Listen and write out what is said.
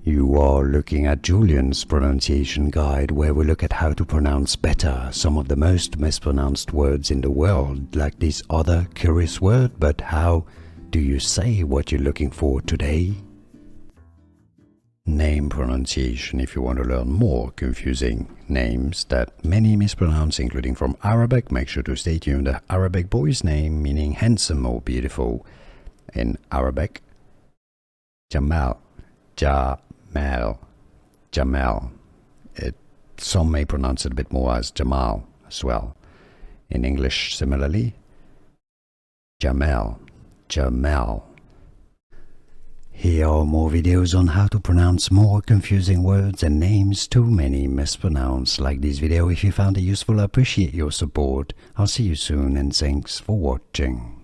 You are looking at Julian's pronunciation guide, where we look at how to pronounce better some of the most mispronounced words in the world, like this other curious word. But how do you say what you're looking for today? Name pronunciation. If you want to learn more confusing names that many mispronounce, including from Arabic, make sure to stay tuned. The Arabic boy's name, meaning handsome or beautiful. In Arabic, Jamel, Jamel, Jamel. Some may pronounce it a bit more as Jamal as well. In English, similarly, Jamel, Jamel. Here are more videos on how to pronounce more confusing words and names too many mispronounced. Like this video if you found it useful. I appreciate your support. I'll see you soon and thanks for watching.